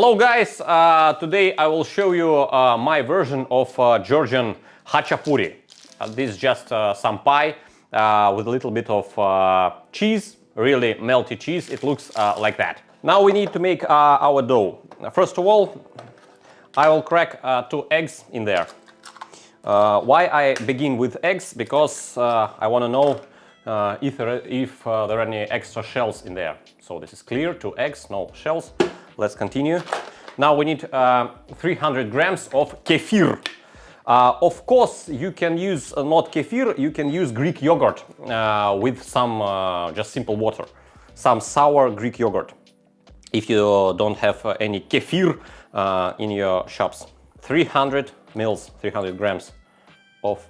Hello guys, today I will show you my version of Georgian hachapuri. This is just some pie with a little bit of cheese, really melty cheese. It looks like that. Now we need to make our dough. First of all, I will crack 2 eggs in there. Why I begin with eggs? Because I want to know if there are any extra shells in there. So this is clear, 2 eggs, no shells. Let's continue. Now we need 300 grams of kefir. Of course, you can use not kefir, you can use Greek yogurt with some just simple water, some sour Greek yogurt, if you don't have any kefir in your shops. 300 grams of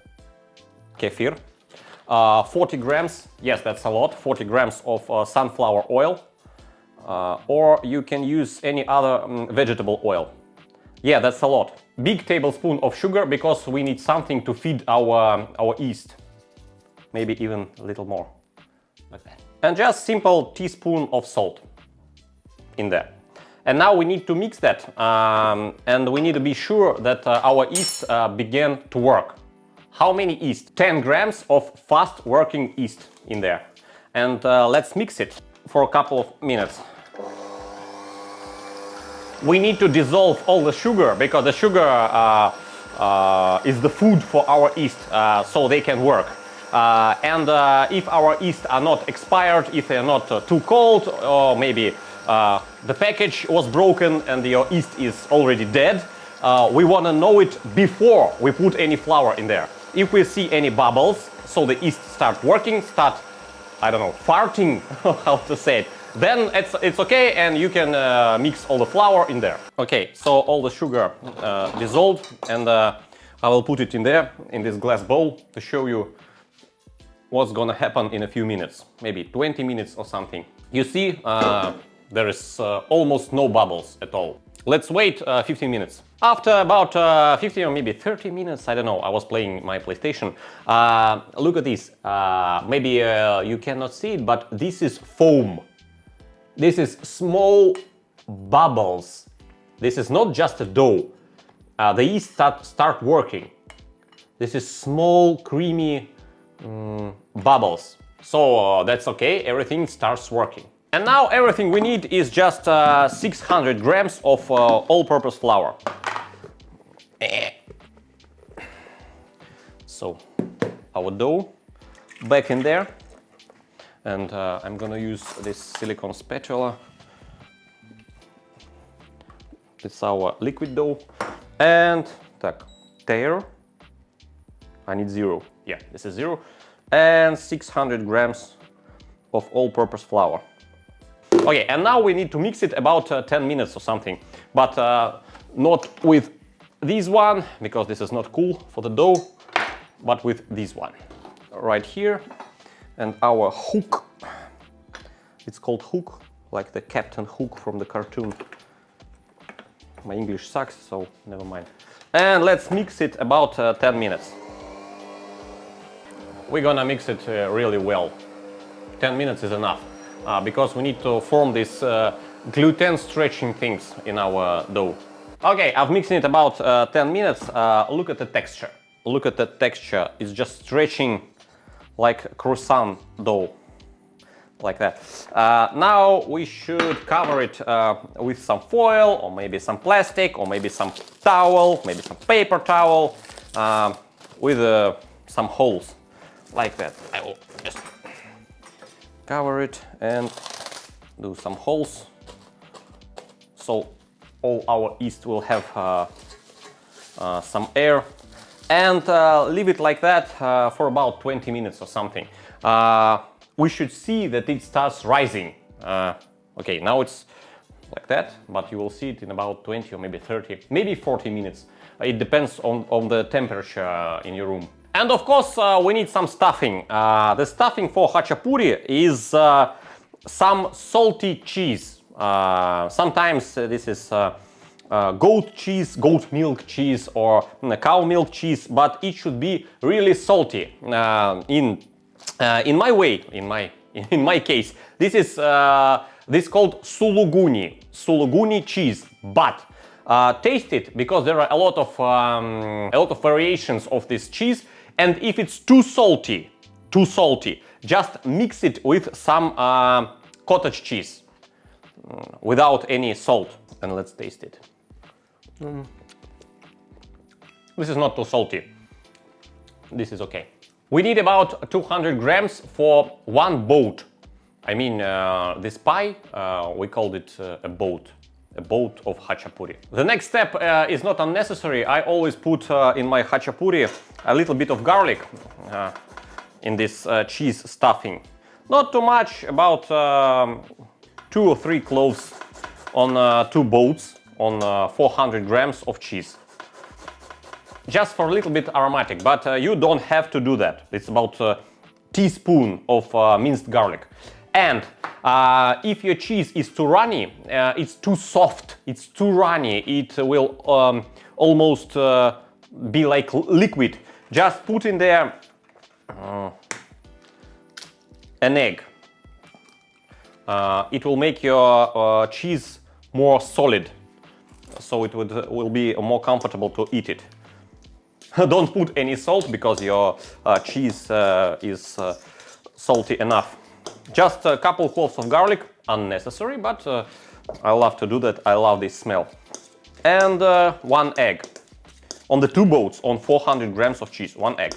kefir. 40 grams, yes, that's a lot, 40 grams of sunflower oil. Or you can use any other vegetable oil. Yeah, that's a lot. Big tablespoon of sugar, because we need something to feed our yeast. Maybe even a little more, like that. And just simple teaspoon of salt in there. And now we need to mix that, and we need to be sure that our yeast began to work. How many yeast? 10 grams of fast working yeast in there. And let's mix it for a couple of minutes. We need to dissolve all the sugar, because the sugar is the food for our yeast, so they can work. And if our yeast are not expired, if they are not too cold, or maybe the package was broken and your yeast is already dead, we want to know it before we put any flour in there. If we see any bubbles, so the yeast start working, I don't know, farting, how to say it, then it's okay, and you can mix all the flour in there. Okay, so all the sugar dissolved, and I will put it in there, in this glass bowl, to show you what's gonna happen in a few minutes, maybe 20 minutes or something. You see, there is almost no bubbles at all. Let's wait 15 minutes. After about 15 or maybe 30 minutes, I don't know, I was playing my PlayStation. Look at this. Maybe you cannot see it, but this is foam. This is small bubbles. This is not just a dough. The yeast start working. This is small, creamy bubbles. So that's okay, everything starts working. And now everything we need is just 600 grams of all-purpose flour. So our dough back in there, and I'm gonna use this silicone spatula. It's our liquid dough, and there I need 0. Yeah, this is 0, and 600 grams of all-purpose flour. Okay, and now we need to mix it about 10 minutes or something, but not with this one, because this is not cool for the dough, but with this one right here. And our hook, it's called hook, like the Captain Hook from the cartoon. My English sucks, so never mind. And let's mix it about 10 minutes. We're gonna mix it really well. 10 minutes is enough. Because we need to form these gluten stretching things in our dough. Okay, I've mixed it about 10 minutes. Look at the texture. Look at the texture. It's just stretching like croissant dough, like that. Now we should cover it with some foil, or maybe some plastic, or maybe some towel, maybe some paper towel, with some holes, like that. I will just cover it and do some holes, so all our yeast will have some air, and leave it like that for about 20 minutes or something. We should see that it starts rising. Okay, now it's like that, but you will see it in about 20 or maybe 30, maybe 40 minutes. It depends on the temperature in your room. And of course, we need some stuffing. The stuffing for hachapuri is some salty cheese. Sometimes this is goat cheese, goat milk cheese, or cow milk cheese, but it should be really salty. In my way, in my case, this is called sulguni. sulguni cheese, but taste it, because there are a lot of variations of this cheese, and if it's too salty, just mix it with some cottage cheese without any salt, and let's taste it. This is not too salty. This is okay. We need about 200 grams for one boat. I mean, this pie, we called it a boat of hachapuri. The next step is not unnecessary. I always put in my hachapuri a little bit of garlic in this cheese stuffing. Not too much, about 2 or 3 cloves on 2 boats on 400 grams of cheese. Just for a little bit aromatic, but you don't have to do that. It's about a teaspoon of minced garlic. And if your cheese is too runny, it's too soft, it's too runny, it will almost be like liquid, just put in there an egg. It will make your cheese more solid, so it will be more comfortable to eat it. Don't put any salt, because your cheese is salty enough. Just a couple cloves of garlic, unnecessary, but I love to do that. I love this smell. And 1 egg. On the 2 boats, on 400 grams of cheese, 1 egg.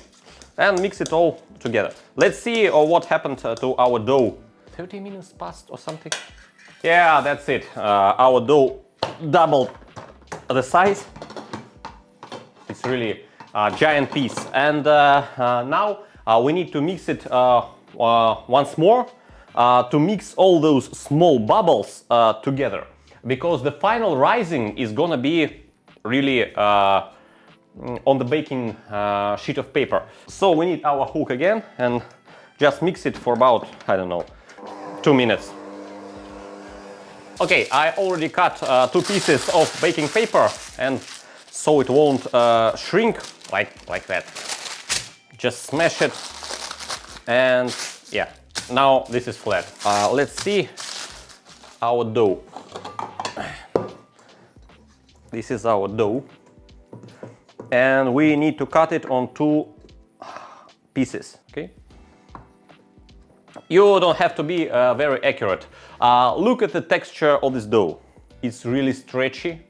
And mix it all together. Let's see what happened to our dough. 30 minutes passed or something? Yeah, that's it. Our dough doubled the size. It's really a giant piece. And now we need to mix it once more to mix all those small bubbles together, because the final rising is gonna be really on the baking sheet of paper. So we need our hook again and just mix it for about, I don't know, 2 minutes. Okay, I already cut 2 pieces of baking paper, and so it won't shrink like that. Just smash it, and yeah, now this is flat. Let's see our dough. This is our dough, and we need to cut it on 2 pieces. Okay. You don't have to be very accurate. Look at the texture of this dough. It's really stretchy,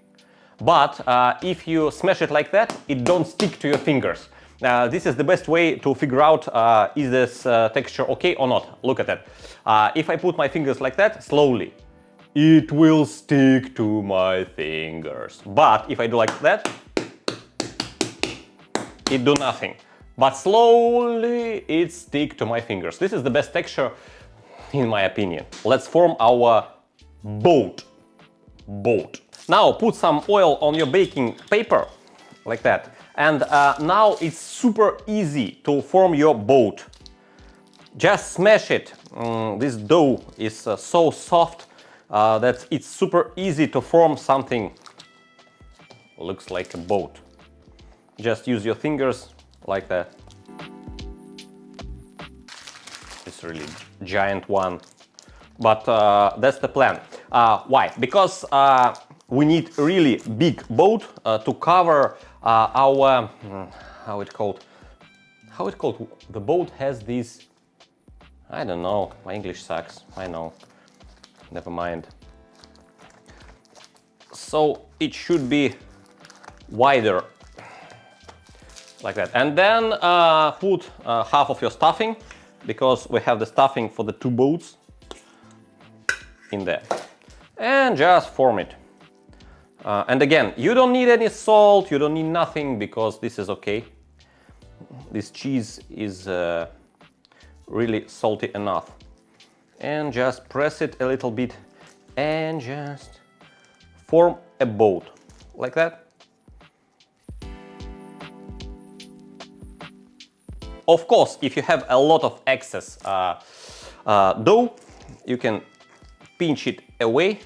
but if you smash it like that, it don't stick to your fingers. This is the best way to figure out is this texture okay or not. Look at that. If I put my fingers like that, slowly, it will stick to my fingers. But if I do like that, it do nothing. But slowly it sticks to my fingers. This is the best texture, in my opinion. Let's form our boat. Now put some oil on your baking paper, like that. And now it's super easy to form your boat. Just smash it. This dough is so soft that it's super easy to form something looks like a boat. Just use your fingers like that. It's really giant one, but that's the plan. Why? Because we need really big boat to cover our how it called? The boat has these. I don't know. My English sucks. I know. Never mind. So it should be wider, like that. And then put half of your stuffing, because we have the stuffing for the 2 boats in there. And just form it. And again, you don't need any salt, you don't need nothing, because this is okay. This cheese is really salty enough. And just press it a little bit and just form a boat, like that. Of course, if you have a lot of excess dough, you can pinch it away.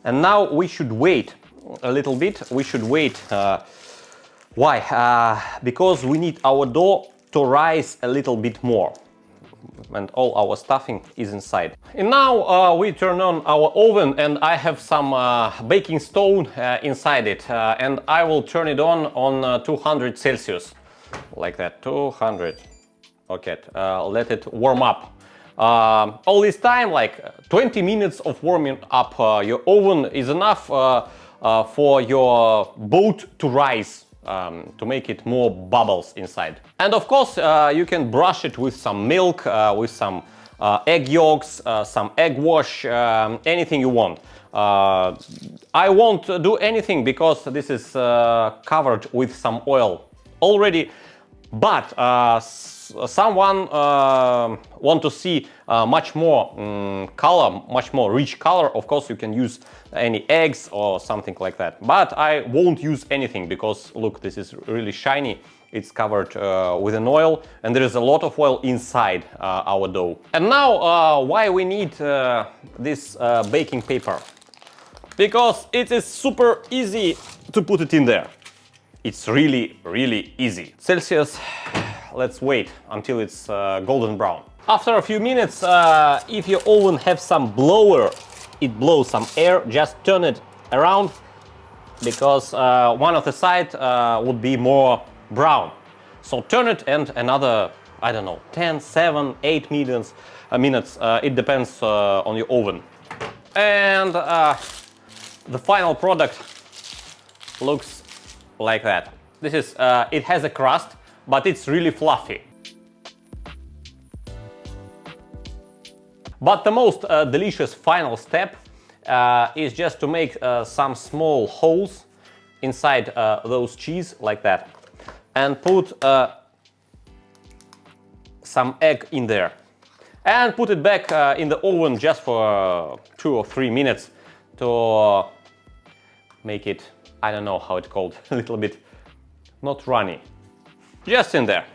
And now we should wait a little bit. We should wait. Why? Because we need our dough to rise a little bit more. And all our stuffing is inside. And now we turn on our oven, and I have some baking stone inside it, and I will turn it on 200 Celsius, like that, 200. Okay, let it warm up. All this time, like 20 minutes of warming up your oven is enough for your boat to rise, to make it more bubbles inside. And of course, you can brush it with some milk, with some egg yolks, some egg wash, anything you want. I won't do anything because this is covered with some oil already, but someone want to see much more color, much more rich color. Of course, you can use any eggs or something like that, but I won't use anything because look, this is really shiny. It's covered with an oil, and there is a lot of oil inside our dough. And now why we need this baking paper? Because it is super easy to put it in there. It's really, really easy. Celsius, let's wait until it's golden brown. After a few minutes, if your oven has some blower, it blows some air, just turn it around, because one of the sides would be more brown. So turn it, and another, I don't know, 10, 7, 8 minutes, it depends on your oven. And the final product looks like that. This is, it has a crust, but it's really fluffy. But the most delicious final step is just to make some small holes inside those cheese, like that, and put some egg in there, and put it back in the oven just for 2 or 3 minutes to make it, I don't know how it's called, a little bit not runny, just in there.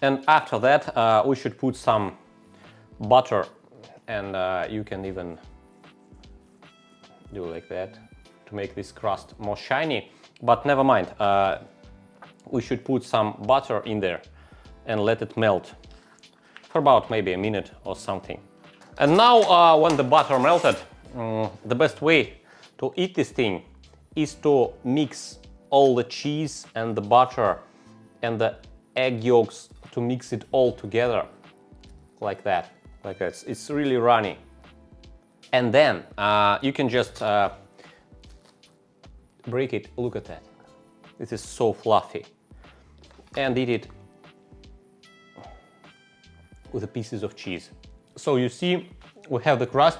And after that we should put some butter, and you can even do like that to make this crust more shiny, but never mind. We should put some butter in there and let it melt for about maybe a minute or something. And now when the butter melted, the best way to eat this thing is to mix all the cheese and the butter and the egg yolks, to mix it all together like that, It's really runny. And then you can just break it. Look at that. This is so fluffy. And eat it with the pieces of cheese. So you see, we have the crust.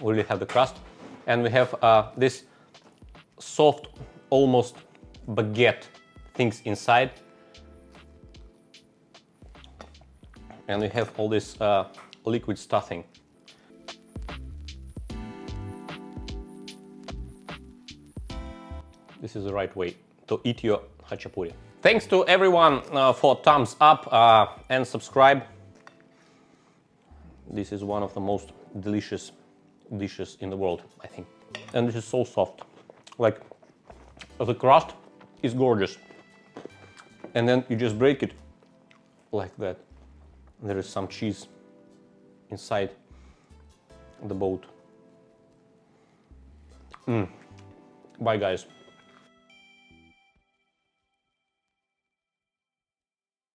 We really have the crust. And we have this soft, almost baguette things inside. And we have all this liquid stuffing. This is the right way to eat your hachapuri. Thanks to everyone for thumbs up and subscribe. This is one of the most delicious dishes in the world, I think. And this is so soft. Like, the crust is gorgeous. And then you just break it like that. There is some cheese inside the boat. Bye, guys.